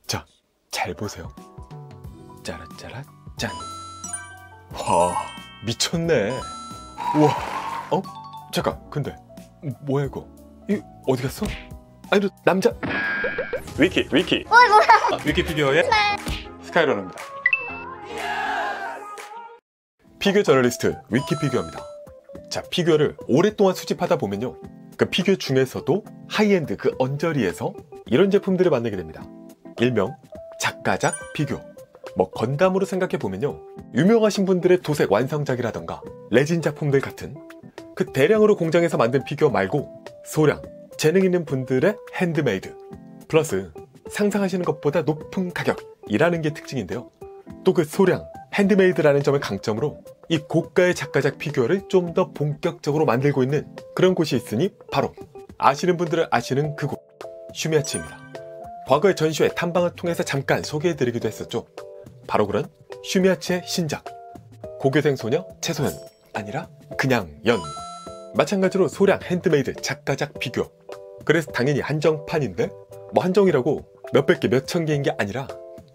자, 잘 보세요. 짜라짜라 짠. 와, 미쳤네. 우와. 어? 잠깐, 근데 뭐야 이거? 이 어디 갔어? 아니, 너 남자. 위키. 뭐야? 위키 피규어의 스카이러너입니다. 피규어 저널리스트 위키 피규어입니다. 자, 피규어를 오랫동안 수집하다 보면요, 그 피규어 중에서도 하이엔드 그 언저리에서 이런 제품들을 만나게 됩니다. 일명 작가작 피규어. 뭐 건담으로 생각해 보면요, 유명하신 분들의 도색 완성작이라던가 레진 작품들 같은 그 대량으로 공장에서 만든 피규어 말고 소량 재능 있는 분들의 핸드메이드 플러스 상상하시는 것보다 높은 가격이라는 게 특징인데요. 또 그 소량 핸드메이드라는 점을 강점으로 이 고가의 작가작 피규어를 좀 더 본격적으로 만들고 있는 그런 곳이 있으니 바로 아시는 분들은 아시는 그곳, 슈미야치입니다. 과거의 전시회 탐방을 통해서 잠깐 소개해드리기도 했었죠. 바로 그런 슈미야치의 신작 고교생 소녀 채소연, 아니라 그냥 연. 마찬가지로 소량 핸드메이드 작가작 피규어. 그래서 당연히 한정판인데, 뭐 한정이라고 몇백 개 몇천 개인 게 아니라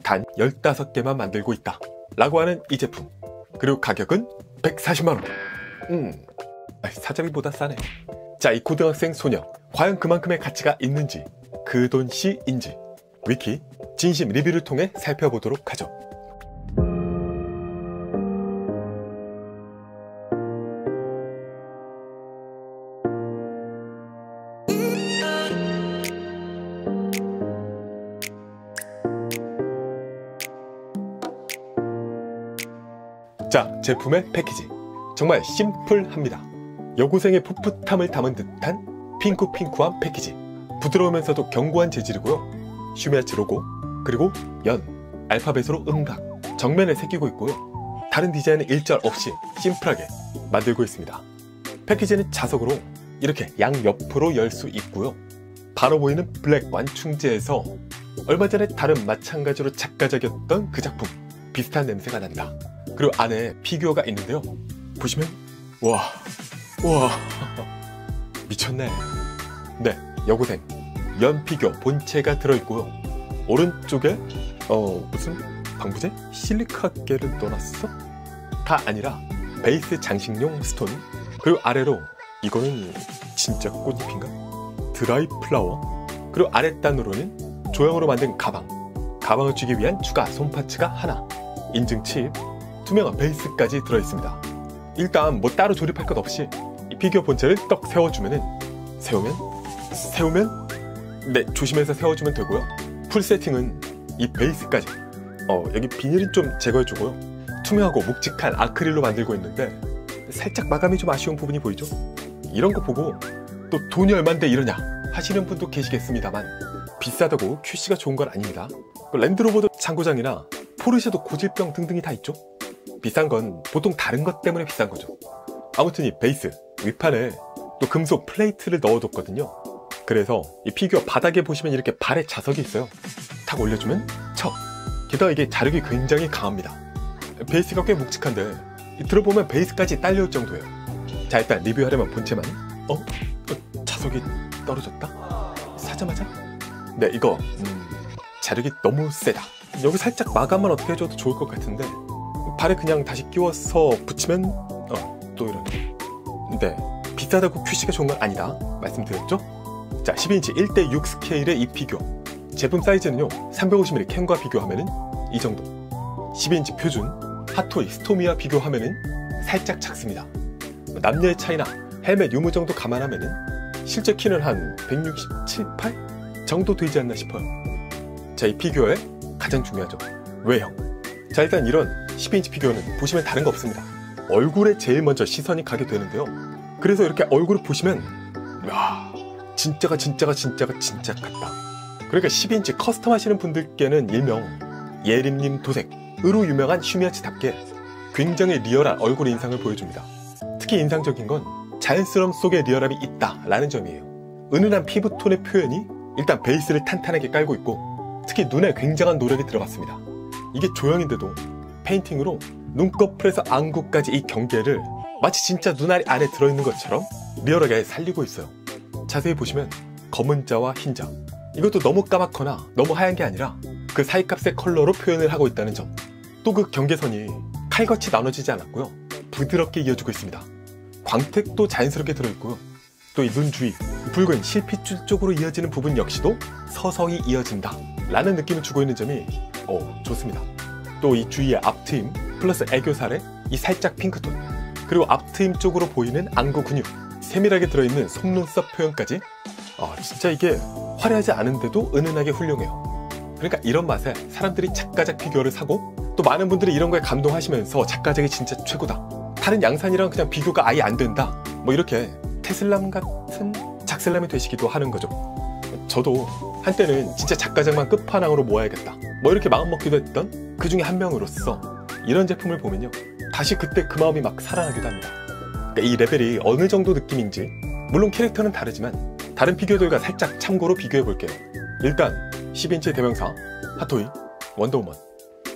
단 15개만 만들고 있다 라고 하는 이 제품. 그리고 가격은 140만원. 사자비보다 싸네. 자, 이 고등학생 소녀 과연 그만큼의 가치가 있는지, 그 돈씨인지 위키 진심 리뷰를 통해 살펴보도록 하죠. 자, 제품의 패키지 정말 심플합니다. 여고생의 풋풋함을 담은 듯한 핑크한 패키지. 부드러우면서도 견고한 재질이고요. 슈미야치 로고, 그리고 연, 알파벳으로 음각 정면에 새기고 있고요. 다른 디자인은 일절 없이 심플하게 만들고 있습니다. 패키지는 자석으로 이렇게 양옆으로 열 수 있고요. 바로 보이는 블랙 완충제에서 얼마 전에 다른 마찬가지로 작가작이었던 그 작품 비슷한 냄새가 난다. 그리고 안에 피규어가 있는데요, 보시면 와 미쳤네. 네, 여고생 연 피규어 본체가 들어있고요. 오른쪽에 무슨 방부제? 실리카계를 넣어놨어? 다 아니라 베이스 장식용 스톤, 그리고 아래로 이거는 진짜 꽃잎인가? 드라이 플라워, 그리고 아랫단으로는 조형으로 만든 가방을 쥐기 위한 추가 손파츠가 하나, 인증 칩, 투명한 베이스까지 들어있습니다. 일단 뭐 따로 조립할 것 없이 이 피규어 본체를 떡 세워주면은 세우면 네, 조심해서 세워주면 되고요. 풀 세팅은 이 베이스까지 여기 비닐은 좀 제거해주고요. 투명하고 묵직한 아크릴로 만들고 있는데 살짝 마감이 좀 아쉬운 부분이 보이죠? 이런 거 보고 또 돈이 얼만데 이러냐 하시는 분도 계시겠습니다만, 비싸다고 QC가 좋은 건 아닙니다. 랜드로버도 잔고장이나 포르쉐도 고질병 등등이 다 있죠. 비싼 건 보통 다른 것 때문에 비싼 거죠. 아무튼 이 베이스 윗판에 또 금속 플레이트를 넣어뒀거든요. 그래서 이 피규어 바닥에 보시면 이렇게 발에 자석이 있어요. 탁 올려주면 척. 게다가 이게 자력이 굉장히 강합니다. 베이스가 꽤 묵직한데 들어보면 베이스까지 딸려올 정도예요. 자, 일단 리뷰하려면 본체만. 자석이 떨어졌다? 사자마자? 네, 이거 자력이 너무 세다. 여기 살짝 마감만 어떻게 해줘도 좋을 것 같은데 발에 그냥 다시 끼워서 붙이면 또 이런. 네, 비싸다고 QC가 좋은 건 아니다 말씀드렸죠? 자, 12인치 1:6 스케일의 이 피규어 제품 사이즈는요, 350mm 캔과 비교하면은 이 정도. 12인치 표준 핫토이 스토미와 비교하면은 살짝 작습니다. 남녀의 차이나 헬멧 유무 정도 감안하면은 실제 키는 한 167, 8 정도 되지 않나 싶어요. 자, 이 피규어의 가장 중요하죠, 외형. 자, 일단 이런 12인치 피규어는 보시면 다른 거 없습니다. 얼굴에 제일 먼저 시선이 가게 되는데요. 그래서 이렇게 얼굴을 보시면 와, 진짜가 진짜 같다. 그러니까 12인치 커스텀 하시는 분들께는 일명 예림님 도색으로 유명한 슈미야치답게 굉장히 리얼한 얼굴 인상을 보여줍니다. 특히 인상적인 건 자연스러움 속에 리얼함이 있다라는 점이에요. 은은한 피부톤의 표현이 일단 베이스를 탄탄하게 깔고 있고, 특히 눈에 굉장한 노력이 들어갔습니다. 이게 조형인데도 페인팅으로 눈꺼풀에서 안구까지 이 경계를 마치 진짜 눈알이 안에 들어있는 것처럼 리얼하게 살리고 있어요. 자세히 보시면 검은 자와 흰 자, 이것도 너무 까맣거나 너무 하얀 게 아니라 그 사이값의 컬러로 표현을 하고 있다는 점. 또 그 경계선이 칼같이 나눠지지 않았고요. 부드럽게 이어지고 있습니다. 광택도 자연스럽게 들어있고요. 또 이 눈 주위 붉은 실핏줄 쪽으로 이어지는 부분 역시도 서서히 이어진다 라는 느낌을 주고 있는 점이 좋습니다. 또 이 주위의 앞트임 플러스 애교살에 이 살짝 핑크톤, 그리고 앞트임 쪽으로 보이는 안구 근육, 세밀하게 들어있는 속눈썹 표현까지 진짜 이게 화려하지 않은데도 은은하게 훌륭해요. 그러니까 이런 맛에 사람들이 작가작 피규어를 사고, 또 많은 분들이 이런 거에 감동하시면서 작가작이 진짜 최고다, 다른 양산이랑 그냥 비교가 아예 안 된다, 뭐 이렇게 테슬람 같은 작슬람이 되시기도 하는 거죠. 저도 한때는 진짜 작가작만 끝판왕으로 모아야겠다, 뭐 이렇게 마음먹기도 했던 그 중에 한 명으로서 이런 제품을 보면요, 다시 그때 그 마음이 막 살아나기도 합니다. 그러니까 이 레벨이 어느 정도 느낌인지, 물론 캐릭터는 다르지만 다른 피규어들과 살짝 참고로 비교해 볼게요. 일단 10인치 대명사 핫토이 원더우먼.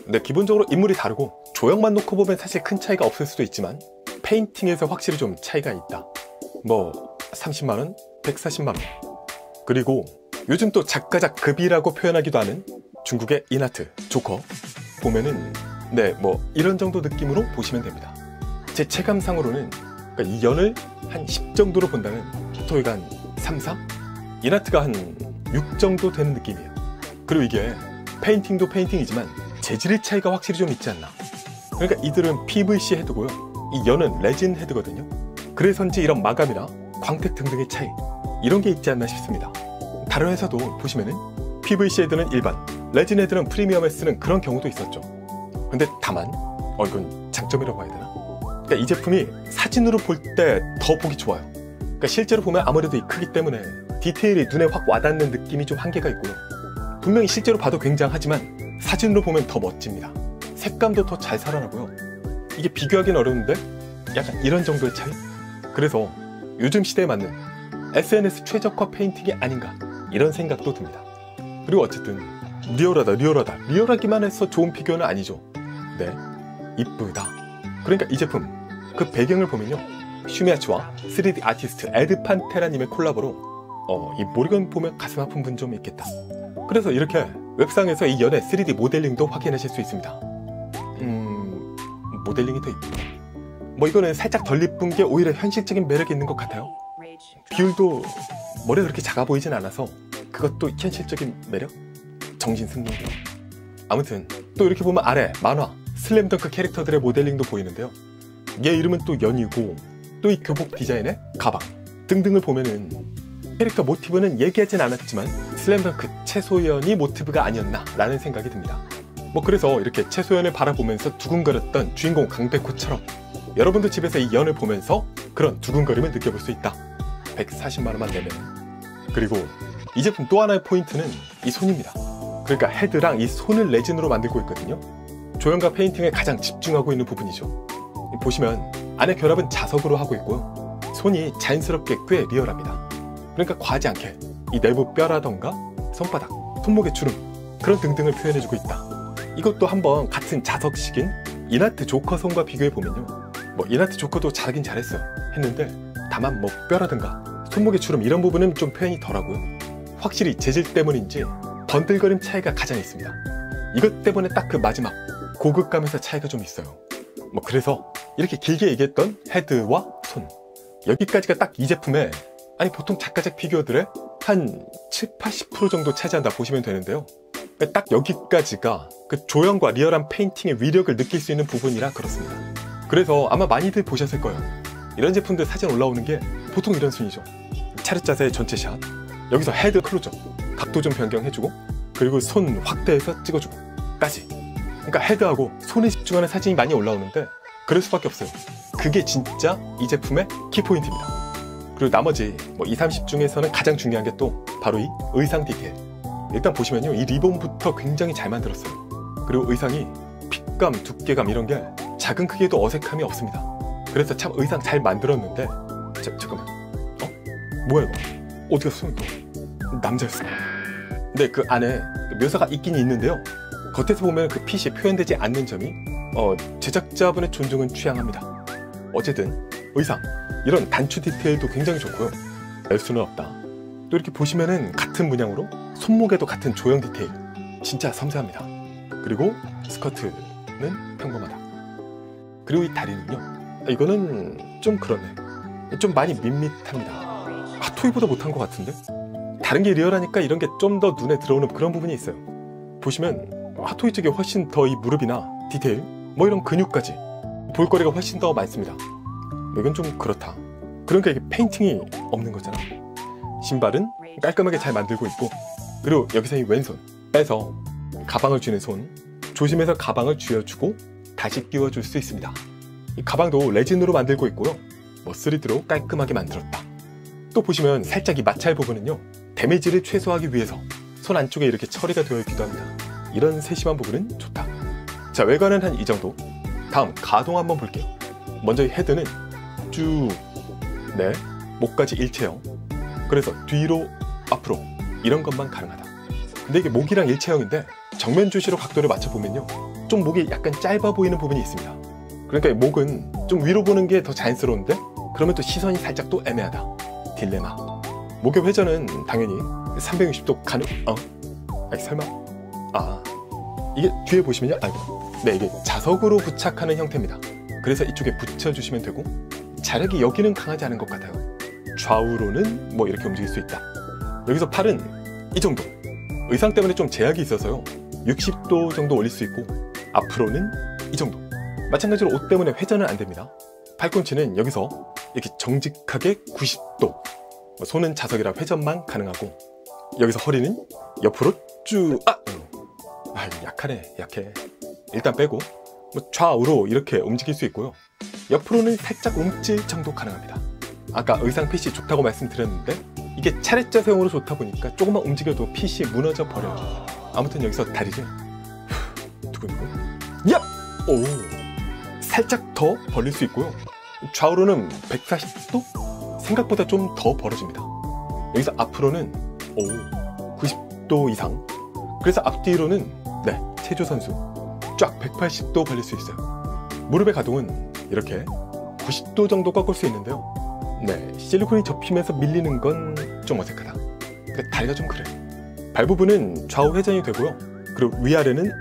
근데 기본적으로 인물이 다르고 조형만 놓고 보면 사실 큰 차이가 없을 수도 있지만 페인팅에서 확실히 좀 차이가 있다. 뭐 30만원, 140만원. 그리고 요즘 또 작가작 급이라고 표현하기도 하는 중국의 인하트 조커 보면은 뭐 이런 정도 느낌으로 보시면 됩니다. 제 체감상으로는 그러니까 이 연을 한 10 정도로 본다면 핫토이가 한 3, 4? 인하트가 한 6 정도 되는 느낌이에요. 그리고 이게 페인팅도 페인팅이지만 재질의 차이가 확실히 좀 있지 않나. 그러니까 이들은 PVC 헤드고요, 이 연은 레진 헤드거든요. 그래서인지 이런 마감이나 광택 등등의 차이, 이런 게 있지 않나 싶습니다. 다른 회사도 보시면은 PVC 헤드는 일반, 레진 헤드는 프리미엄에 쓰는 그런 경우도 있었죠. 근데 다만 이건 장점이라고 해야 되나? 그러니까 이 제품이 사진으로 볼 때 더 보기 좋아요. 그러니까 실제로 보면 아무래도 이 크기 때문에 디테일이 눈에 확 와닿는 느낌이 좀 한계가 있고요. 분명히 실제로 봐도 굉장하지만 사진으로 보면 더 멋집니다. 색감도 더 잘 살아나고요. 이게 비교하기는 어려운데 약간 이런 정도의 차이? 그래서 요즘 시대에 맞는 SNS 최적화 페인팅이 아닌가, 이런 생각도 듭니다. 그리고 어쨌든 리얼하기만 해서 좋은 피규어는 아니죠. 네, 이쁘다. 그러니까 이 제품 그 배경을 보면요, 슈미야츠와 3D 아티스트 에드 판테라님의 콜라보로 이 모리건 보면 가슴 아픈 분 좀 있겠다. 그래서 이렇게 웹상에서 이 연의 3D 모델링도 확인하실 수 있습니다. 모델링이 더 이쁘다. 뭐 이거는 살짝 덜 이쁜 게 오히려 현실적인 매력이 있는 것 같아요. 비율도 머리가 그렇게 작아 보이진 않아서 그것도 현실적인 매력? 정신승리. 아무튼 또 이렇게 보면 아래 만화 슬램덩크 캐릭터들의 모델링도 보이는데요, 얘 이름은 또 연이고, 또 이 교복 디자인의 가방 등등을 보면은 캐릭터 모티브는 얘기하진 않았지만 슬램덩크 최소연이 모티브가 아니었나 라는 생각이 듭니다. 뭐 그래서 이렇게 최소연을 바라보면서 두근거렸던 주인공 강백호처럼 여러분도 집에서 이 연을 보면서 그런 두근거림을 느껴볼 수 있다. 140만원만 내면. 그리고 이 제품 또 하나의 포인트는 이 손입니다. 그러니까 헤드랑 이 손을 레진으로 만들고 있거든요. 조형과 페인팅에 가장 집중하고 있는 부분이죠. 보시면 안에 결합은 자석으로 하고 있고요, 손이 자연스럽게 꽤 리얼합니다. 그러니까 과하지 않게 이 내부 뼈라던가 손바닥, 손목의 주름, 그런 등등을 표현해주고 있다. 이것도 한번 같은 자석식인 인하트 조커 손과 비교해보면요, 뭐 인하트 조커도 잘하긴 잘했어요 했는데, 다만 뭐 뼈라든가 손목의 주름 이런 부분은 좀 표현이 덜하고요, 확실히 재질 때문인지 번들거림 차이가 가장 있습니다. 이것 때문에 딱 그 마지막 고급감에서 차이가 좀 있어요. 뭐 그래서 이렇게 길게 얘기했던 헤드와 손, 여기까지가 딱 이 제품의, 아니 보통 작가작 피규어들의 한 70-80% 정도 차지한다 보시면 되는데요, 딱 여기까지가 그 조형과 리얼한 페인팅의 위력을 느낄 수 있는 부분이라 그렇습니다. 그래서 아마 많이들 보셨을 거예요. 이런 제품들 사진 올라오는 게 보통 이런 순위죠. 차렷 자세의 전체 샷, 여기서 헤드 클로즈업, 각도 좀 변경해주고, 그리고 손 확대해서 찍어주고 까지. 그러니까 헤드하고 손에 집중하는 사진이 많이 올라오는데 그럴 수밖에 없어요. 그게 진짜 이 제품의 키포인트입니다. 그리고 나머지 뭐 2, 30 중에서는 가장 중요한 게 또 바로 이 의상 디테일. 일단 보시면요, 이 리본부터 굉장히 잘 만들었어요. 그리고 의상이 핏감, 두께감 이런 게 작은 크기에도 어색함이 없습니다. 그래서 참 의상 잘 만들었는데, 잠깐만, 뭐야 이거? 어디 갔어 이거? 남자였어. 근데 그 안에 묘사가 있긴 있는데요, 겉에서 보면 그 핏이 표현되지 않는 점이 제작자분의 존중은 취향합니다. 어쨌든 의상, 이런 단추 디테일도 굉장히 좋고요, 알 수는 없다. 또 이렇게 보시면은 같은 문양으로 손목에도 같은 조형 디테일 진짜 섬세합니다. 그리고 스커트는 평범하다. 그리고 이 다리는요, 이거는 좀 그렇네. 좀 많이 밋밋합니다. 핫토이보다 못한 것 같은데? 다른 게 리얼하니까 이런 게 좀 더 눈에 들어오는 그런 부분이 있어요. 보시면 핫토이 쪽에 훨씬 더 이 무릎이나 디테일, 뭐 이런 근육까지 볼거리가 훨씬 더 많습니다. 이건 좀 그렇다. 그러니까 이게 페인팅이 없는 거잖아. 신발은 깔끔하게 잘 만들고 있고, 그리고 여기서 이 왼손 빼서 가방을 쥐는 손, 조심해서 가방을 쥐어주고 다시 끼워줄 수 있습니다. 이 가방도 레진으로 만들고 있고요, 뭐 3D로 깔끔하게 만들었다. 또 보시면 살짝 이 마찰 부분은요, 데미지를 최소화하기 위해서 손 안쪽에 이렇게 처리가 되어 있기도 합니다. 이런 세심한 부분은 좋다. 자, 외관은 한 이 정도. 다음 가동 한번 볼게요. 먼저 이 헤드는 쭉, 네, 목까지 일체형. 그래서 뒤로 앞으로 이런 것만 가능하다. 근데 이게 목이랑 일체형인데 정면 주시로 각도를 맞춰보면요, 좀 목이 약간 짧아 보이는 부분이 있습니다. 그러니까 이 목은 좀 위로 보는 게 더 자연스러운데 그러면 또 시선이 살짝 또 애매하다. 딜레마. 목의 회전은 당연히 360도 가능. 아니 설마. 이게 뒤에 보시면요, 네, 이게 자석으로 부착하는 형태입니다. 그래서 이쪽에 붙여주시면 되고, 자력이 여기는 강하지 않은 것 같아요. 좌우로는 뭐 이렇게 움직일 수 있다. 여기서 팔은 이 정도. 의상 때문에 좀 제약이 있어서요, 60도 정도 올릴 수 있고, 앞으로는 이 정도. 마찬가지로 옷 때문에 회전은 안 됩니다. 팔꿈치는 여기서 이렇게 정직하게 90도. 손은 자석이라 회전만 가능하고, 여기서 허리는 옆으로 쭉. 약하네, 약해. 일단 빼고, 뭐 좌우로 이렇게 움직일 수 있고요, 옆으로는 살짝 움찔 정도 가능합니다. 아까 의상 핏이 좋다고 말씀드렸는데 이게 차례자세형으로 좋다 보니까 조금만 움직여도 핏이 무너져 버려요. 아무튼 여기서 다리를 두근두근, 야! 오! 살짝 더 벌릴 수 있고요, 좌우로는 140도? 생각보다 좀 더 벌어집니다. 여기서 앞으로는 90도 이상. 그래서 앞뒤로는, 네, 체조 선수 쫙 180도 벌릴 수 있어요. 무릎의 가동은 이렇게 90도 정도 꺾을 수 있는데요, 네, 실리콘이 접히면서 밀리는 건 좀 어색하다. 그러니까 다리가 좀 그래. 발 부분은 좌우 회전이 되고요, 그리고 위아래는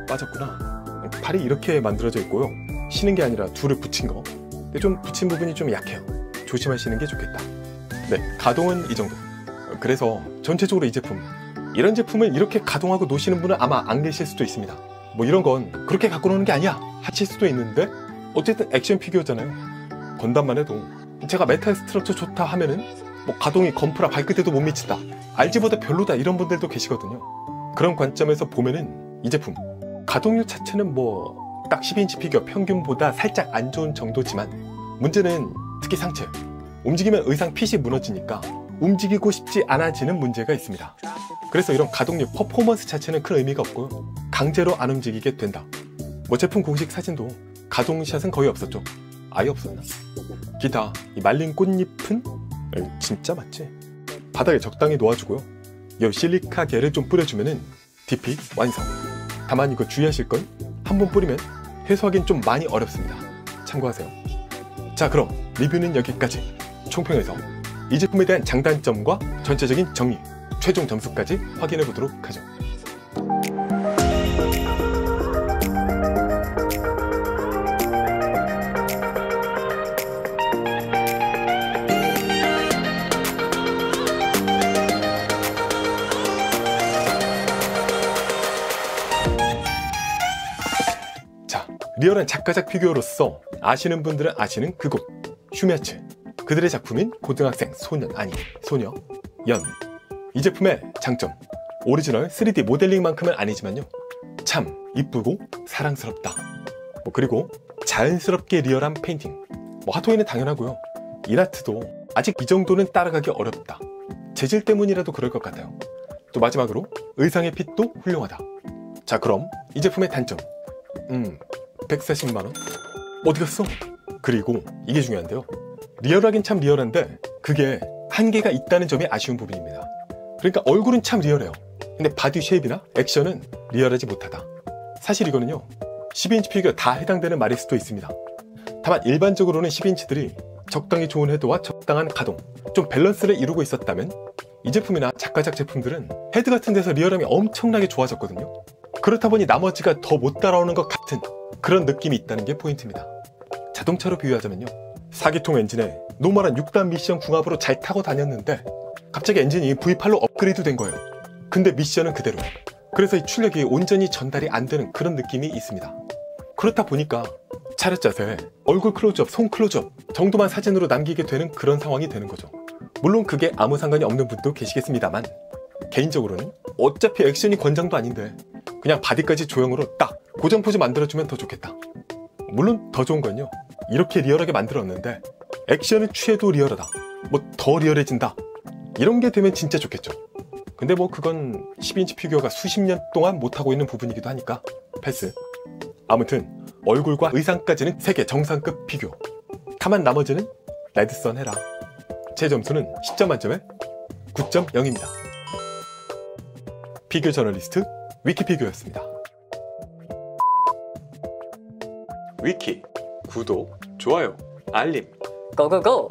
빠졌구나. 팔이 이렇게 만들어져 있고요, 쉬는 게 아니라 둘을 붙인 거. 근데 좀 붙인 부분이 좀 약해요. 조심하시는 게 좋겠다. 네, 가동은 이 정도. 그래서 전체적으로 이 제품, 이런 제품을 이렇게 가동하고 노시는 분은 아마 안 계실 수도 있습니다. 뭐 이런 건 그렇게 갖고 노는 게 아니야 하실 수도 있는데, 어쨌든 액션 피규어잖아요. 건담만 해도 제가 메탈 스트럭처 좋다 하면은 뭐 가동이 건프라 발끝에도 못 미친다, RG보다 별로다, 이런 분들도 계시거든요. 그런 관점에서 보면은 이 제품 가동률 자체는 뭐 딱 12인치 피규어 평균보다 살짝 안 좋은 정도지만, 문제는 특히 상체, 움직이면 의상 핏이 무너지니까 움직이고 싶지 않아지는 문제가 있습니다. 그래서 이런 가동률, 퍼포먼스 자체는 큰 의미가 없고요, 강제로 안 움직이게 된다. 뭐 제품 공식 사진도 가동샷은 거의 없었죠. 아예 없었나? 기타 이 말린 꽃잎은 진짜 맞지? 바닥에 적당히 놓아주고요, 이 실리카 겔을 좀 뿌려주면은 DP 완성. 다만 이거 주의하실 건, 한 번 뿌리면 회수하기는 좀 많이 어렵습니다. 참고하세요. 자, 그럼 리뷰는 여기까지. 총평에서 이 제품에 대한 장단점과 전체적인 정리, 최종 점수까지 확인해 보도록 하죠. 리얼한 작가작 피규어로서 아시는 분들은 아시는 그곳, 슈메츠. 그들의 작품인 고등학생, 소년, 아니 소녀, 연. 이 제품의 장점, 오리지널 3D 모델링만큼은 아니지만요, 참 이쁘고 사랑스럽다. 뭐 그리고 자연스럽게 리얼한 페인팅. 뭐 핫토이는 당연하고요, 인아트도 아직 이 정도는 따라가기 어렵다. 재질 때문이라도 그럴 것 같아요. 또 마지막으로 의상의 핏도 훌륭하다. 자, 그럼 이 제품의 단점, 140만원? 어디 갔어? 그리고 이게 중요한데요, 리얼하긴 참 리얼한데 그게 한계가 있다는 점이 아쉬운 부분입니다. 그러니까 얼굴은 참 리얼해요. 근데 바디 쉐입이나 액션은 리얼하지 못하다. 사실 이거는요, 12인치 피규어 다 해당되는 말일 수도 있습니다. 다만 일반적으로는 12인치들이 적당히 좋은 헤드와 적당한 가동, 좀 밸런스를 이루고 있었다면 이 제품이나 작가작 제품들은 헤드 같은 데서 리얼함이 엄청나게 좋아졌거든요. 그렇다 보니 나머지가 더 못 따라오는 것 같은 그런 느낌이 있다는 게 포인트입니다. 자동차로 비유하자면요, 4기통 엔진에 노멀한 6단 미션 궁합으로 잘 타고 다녔는데 갑자기 엔진이 V8로 업그레이드 된 거예요. 근데 미션은 그대로. 그래서 이 출력이 온전히 전달이 안 되는 그런 느낌이 있습니다. 그렇다 보니까 차렷 자세, 얼굴 클로즈업, 손 클로즈업 정도만 사진으로 남기게 되는 그런 상황이 되는 거죠. 물론 그게 아무 상관이 없는 분도 계시겠습니다만, 개인적으로는 어차피 액션이 권장도 아닌데 그냥 바디까지 조형으로 딱 고정 포즈 만들어주면 더 좋겠다. 물론 더 좋은 건요, 이렇게 리얼하게 만들었는데 액션을 취해도 리얼하다, 뭐 더 리얼해진다, 이런 게 되면 진짜 좋겠죠. 근데 뭐 그건 10인치 피규어가 수십 년 동안 못하고 있는 부분이기도 하니까 패스. 아무튼 얼굴과 의상까지는 세계 정상급 피규어. 다만 나머지는 레드선 해라. 제 점수는 10점 만점에 9.0입니다. 피규어 저널리스트 위키피규어였습니다. 위키 구독, 좋아요, 알림 고고고!